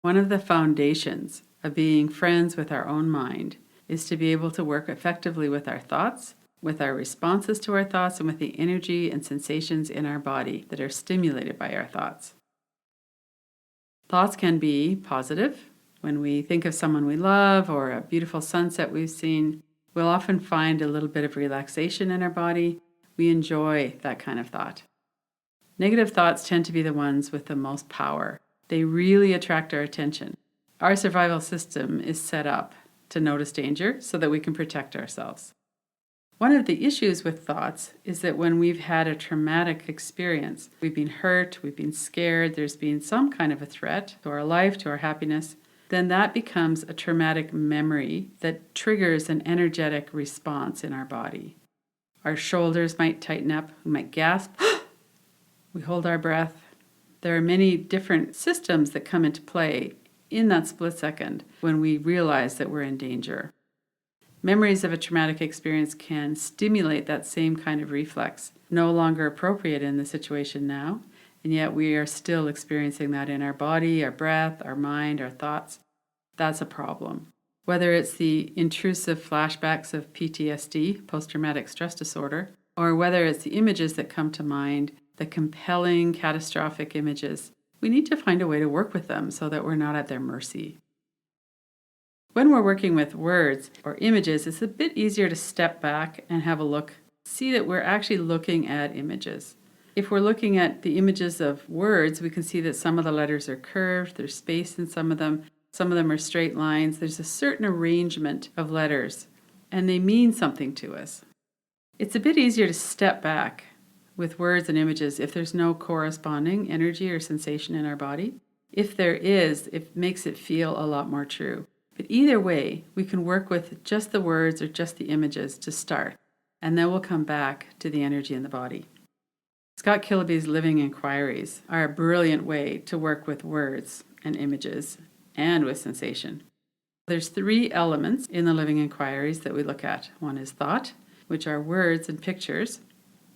One of the foundations of being friends with our own mind is to be able to work effectively with our thoughts, with our responses to our thoughts, and with the energy and sensations in our body that are stimulated by our thoughts. Thoughts can be positive. When we think of someone we love or a beautiful sunset we've seen, we'll often find a little bit of relaxation in our body. We enjoy that kind of thought. Negative thoughts tend to be the ones with the most power. They really attract our attention. Our survival system is set up to notice danger so that we can protect ourselves. One of the issues with thoughts is that when we've had a traumatic experience, we've been hurt, we've been scared, there's been some kind of a threat to our life, to our happiness, then that becomes a traumatic memory that triggers an energetic response in our body. Our shoulders might tighten up, we might gasp, we hold our breath. There are many different systems that come into play in that split second when we realize that we're in danger. Memories of a traumatic experience can stimulate that same kind of reflex, no longer appropriate in the situation now, and yet we are still experiencing that in our body, our breath, our mind, our thoughts. That's a problem. Whether it's the intrusive flashbacks of PTSD, post-traumatic stress disorder, or whether it's the images that come to mind, the compelling, catastrophic images, we need to find a way to work with them so that we're not at their mercy. When we're working with words or images, it's a bit easier to step back and have a look, see that we're actually looking at images. If we're looking at the images of words, we can see that some of the letters are curved, there's space in some of them are straight lines, there's a certain arrangement of letters, and they mean something to us. It's a bit easier to step back with words and images if there's no corresponding energy or sensation in our body. If there is, it makes it feel a lot more true. But either way, we can work with just the words or just the images to start, and then we'll come back to the energy in the body. Scott Killaby's living inquiries are a brilliant way to work with words and images and with sensation. There's 3 elements in the living inquiries that we look at. One is thought, which are words and pictures.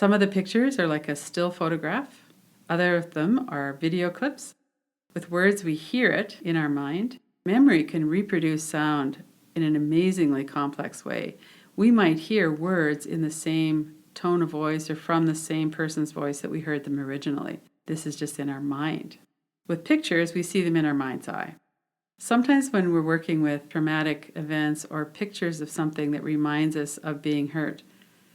Some of the pictures are like a still photograph. Other of them are video clips. With words, we hear it in our mind. Memory can reproduce sound in an amazingly complex way. We might hear words in the same tone of voice or from the same person's voice that we heard them originally. This is just in our mind. With pictures, we see them in our mind's eye. Sometimes when we're working with traumatic events or pictures of something that reminds us of being hurt,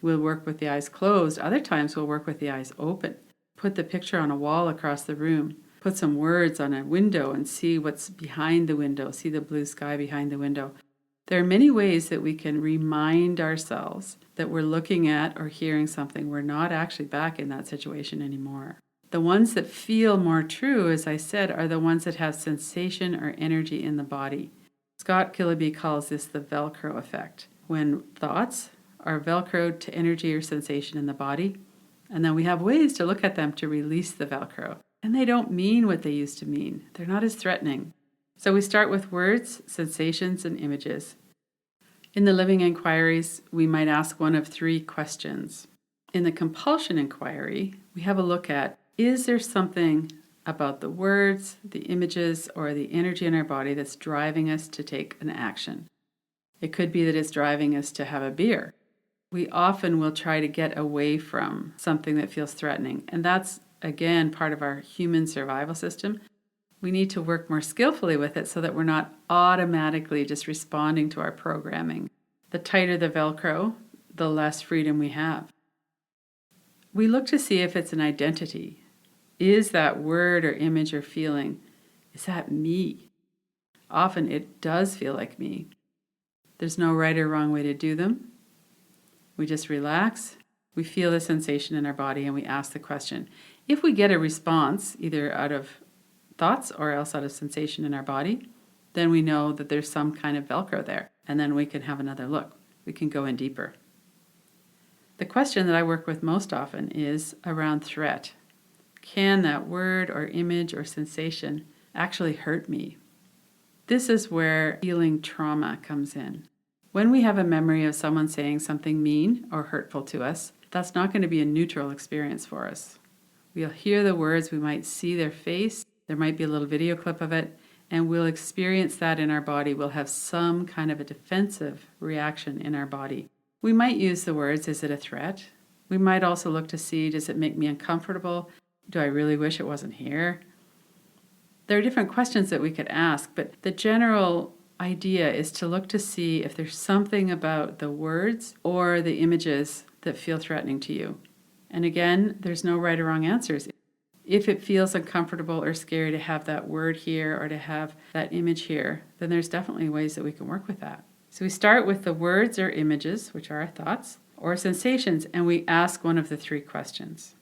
we'll work with the eyes closed. Other times we'll work with the eyes open. Put the picture on a wall across the room. Put some words on a window and see what's behind the window. See the blue sky behind the window. There are many ways that we can remind ourselves that we're looking at or hearing something. We're not actually back in that situation anymore. The ones that feel more true, as I said, are the ones that have sensation or energy in the body. Scott Killaby calls this the Velcro effect, when thoughts are Velcroed to energy or sensation in the body, and then we have ways to look at them to release the Velcro. And they don't mean what they used to mean. They're not as threatening. So we start with words, sensations, and images. In the living inquiries, we might ask one of 3 questions. In the compulsion inquiry, we have a look at, is there something about the words, the images, or the energy in our body that's driving us to take an action? It could be that it's driving us to have a beer. We often will try to get away from something that feels threatening, and that's again, part of our human survival system. We need to work more skillfully with it so that we're not automatically just responding to our programming. The tighter the Velcro, the less freedom we have. We look to see if it's an identity. Is that word or image or feeling, is that me? Often it does feel like me. There's no right or wrong way to do them. We just relax. We feel the sensation in our body and we ask the question. If we get a response, either out of thoughts or else out of sensation in our body, then we know that there's some kind of Velcro there. And then we can have another look. We can go in deeper. The question that I work with most often is around threat. Can that word or image or sensation actually hurt me? This is where healing trauma comes in. When we have a memory of someone saying something mean or hurtful to us, that's not going to be a neutral experience for us. We'll hear the words, we might see their face, there might be a little video clip of it, and we'll experience that in our body. We'll have some kind of a defensive reaction in our body. We might use the words, is it a threat? We might also look to see, does it make me uncomfortable? Do I really wish it wasn't here? There are different questions that we could ask, but the general idea is to look to see if there's something about the words or the images that feel threatening to you. And again, there's no right or wrong answers. If it feels uncomfortable or scary to have that word here or to have that image here, then there's definitely ways that we can work with that. So we start with the words or images, which are our thoughts, or sensations, and we ask one of the three questions.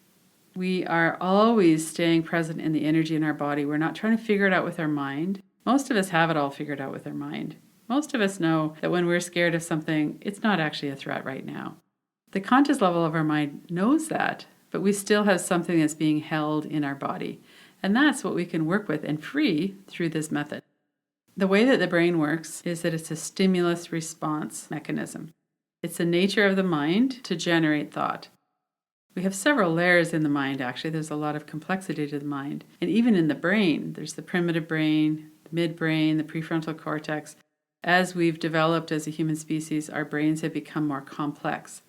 We are always staying present in the energy in our body. We're not trying to figure it out with our mind. Most of us have it all figured out with our mind. Most of us know that when we're scared of something, it's not actually a threat right now. The conscious level of our mind knows that, but we still have something that's being held in our body. And that's what we can work with and free through this method. The way that the brain works is that it's a stimulus response mechanism. It's the nature of the mind to generate thought. We have several layers in the mind, actually. There's a lot of complexity to the mind. And even in the brain, there's the primitive brain, the midbrain, the prefrontal cortex. As we've developed as a human species, our brains have become more complex.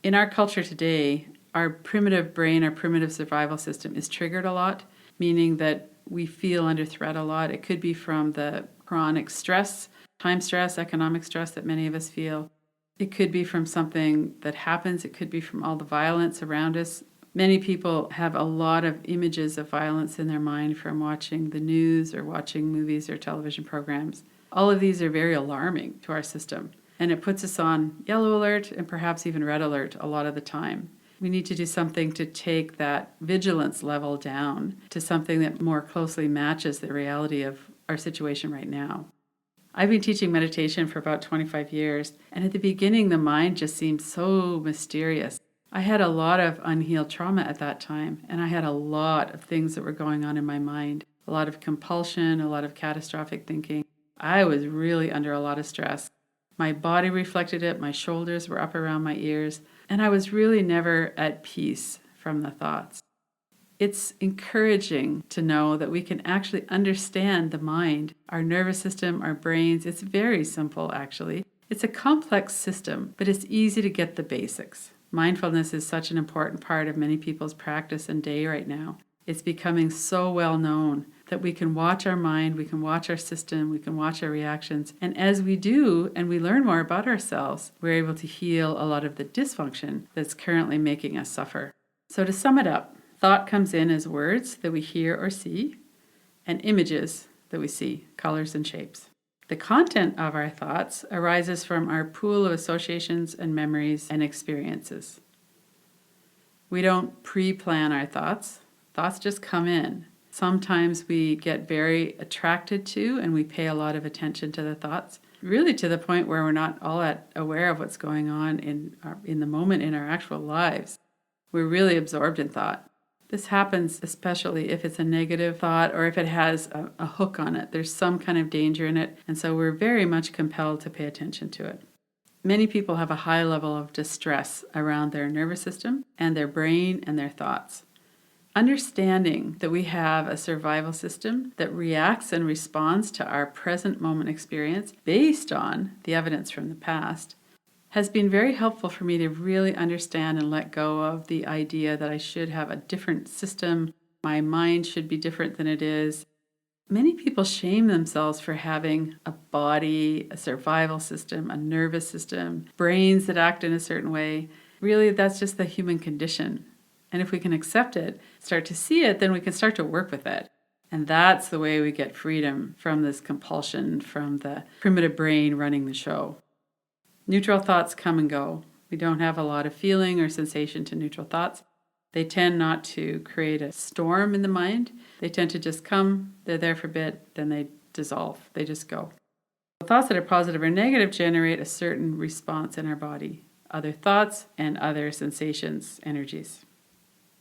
In our culture today, our primitive brain, our primitive survival system is triggered a lot, meaning that we feel under threat a lot. It could be from the chronic stress, time stress, economic stress that many of us feel. It could be from something that happens. It could be from all the violence around us. Many people have a lot of images of violence in their mind from watching the news or watching movies or television programs. All of these are very alarming to our system, and it puts us on yellow alert and perhaps even red alert a lot of the time. We need to do something to take that vigilance level down to something that more closely matches the reality of our situation right now. I've been teaching meditation for about 25 years, and at the beginning, the mind just seemed so mysterious. I had a lot of unhealed trauma at that time, and I had a lot of things that were going on in my mind, a lot of compulsion, a lot of catastrophic thinking. I was really under a lot of stress. My body reflected it, my shoulders were up around my ears, and I was really never at peace from the thoughts. It's encouraging to know that we can actually understand the mind, our nervous system, our brains. It's very simple, actually. It's a complex system, but it's easy to get the basics. Mindfulness is such an important part of many people's practice and day right now. It's becoming so well known that we can watch our mind, we can watch our system, we can watch our reactions. And as we do, and we learn more about ourselves, we're able to heal a lot of the dysfunction that's currently making us suffer. So to sum it up, thought comes in as words that we hear or see, and images that we see, colors and shapes. The content of our thoughts arises from our pool of associations and memories and experiences. We don't pre-plan our thoughts. Thoughts just come in. Sometimes we get very attracted to and we pay a lot of attention to the thoughts, really to the point where we're not all that aware of what's going on in the moment in our actual lives. We're really absorbed in thought. This happens especially if it's a negative thought or if it has a hook on it. There's some kind of danger in it, and so we're very much compelled to pay attention to it. Many people have a high level of distress around their nervous system and their brain and their thoughts. Understanding that we have a survival system that reacts and responds to our present moment experience based on the evidence from the past has been very helpful for me to really understand and let go of the idea that I should have a different system, my mind should be different than it is. Many people shame themselves for having a body, a survival system, a nervous system, brains that act in a certain way. Really, that's just the human condition. And if we can accept it, start to see it, then we can start to work with it. And that's the way we get freedom from this compulsion, from the primitive brain running the show. Neutral thoughts come and go. We don't have a lot of feeling or sensation to neutral thoughts. They tend not to create a storm in the mind. They tend to just come, they're there for a bit, then they dissolve. They just go. Thoughts that are positive or negative generate a certain response in our body. Other thoughts and other sensations, energies.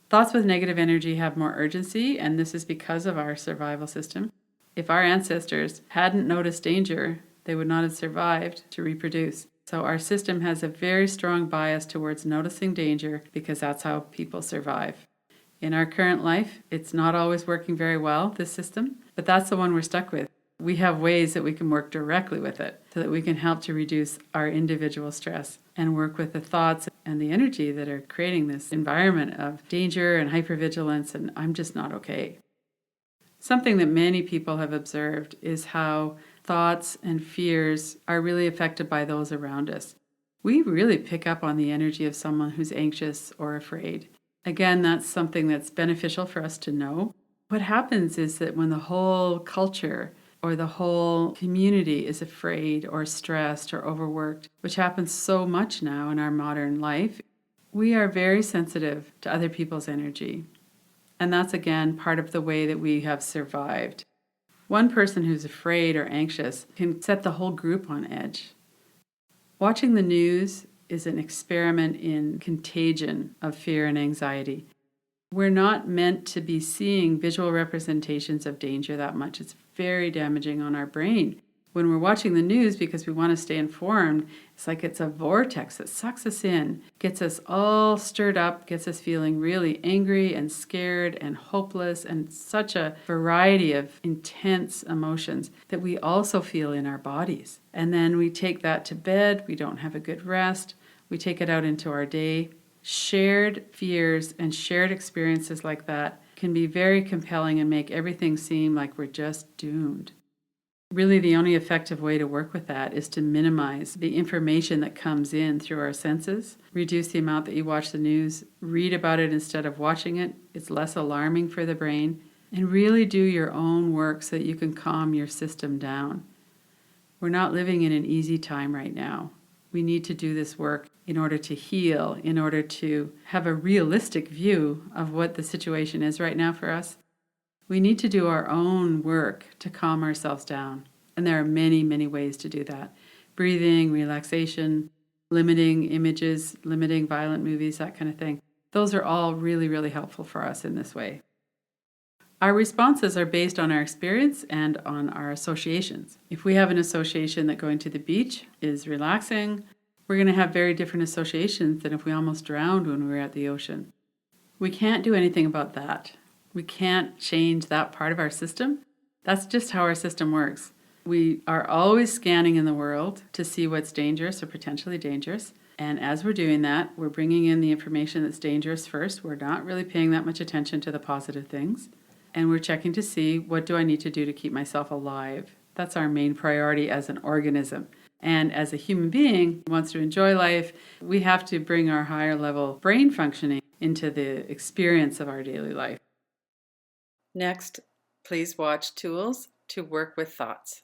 Thoughts with negative energy have more urgency, and this is because of our survival system. If our ancestors hadn't noticed danger, they would not have survived to reproduce. So our system has a very strong bias towards noticing danger because that's how people survive. In our current life, it's not always working very well, this system, but that's the one we're stuck with. we have ways that we can work directly with it so that we can help to reduce our individual stress and work with the thoughts and the energy that are creating this environment of danger and hypervigilance and I'm just not okay. Something that many people have observed is how thoughts and fears are really affected by those around us. We really pick up on the energy of someone who's anxious or afraid. Again, that's something that's beneficial for us to know. What happens is that when the whole culture or the whole community is afraid or stressed or overworked, which happens so much now in our modern life, we are very sensitive to other people's energy. And that's, again, part of the way that we have survived. One person who's afraid or anxious can set the whole group on edge. Watching the news is an experiment in contagion of fear and anxiety. We're not meant to be seeing visual representations of danger that much. It's very damaging on our brain. When we're watching the news because we want to stay informed, it's like it's a vortex that sucks us in, gets us all stirred up, gets us feeling really angry and scared and hopeless and such a variety of intense emotions that we also feel in our bodies. And then we take that to bed, we don't have a good rest, we take it out into our day. Shared fears and shared experiences like that can be very compelling and make everything seem like we're just doomed. Really, the only effective way to work with that is to minimize the information that comes in through our senses, reduce the amount that you watch the news, read about it instead of watching it. It's less alarming for the brain, and really do your own work so that you can calm your system down. We're not living in an easy time right now. We need to do this work in order to heal, in order to have a realistic view of what the situation is right now for us. We need to do our own work to calm ourselves down. And there are many, many ways to do that. Breathing, relaxation, limiting images, limiting violent movies, that kind of thing. Those are all really, really helpful for us in this way. Our responses are based on our experience and on our associations. If we have an association that going to the beach is relaxing, we're going to have very different associations than if we almost drowned when we were at the ocean. We can't do anything about that. We can't change that part of our system. That's just how our system works. We are always scanning in the world to see what's dangerous or potentially dangerous. And as we're doing that, we're bringing in the information that's dangerous first. We're not really paying that much attention to the positive things. And we're checking to see, what do I need to do to keep myself alive? That's our main priority as an organism. And as a human being who wants to enjoy life, we have to bring our higher level brain functioning into the experience of our daily life. Next, please watch Tools to Work with Thoughts.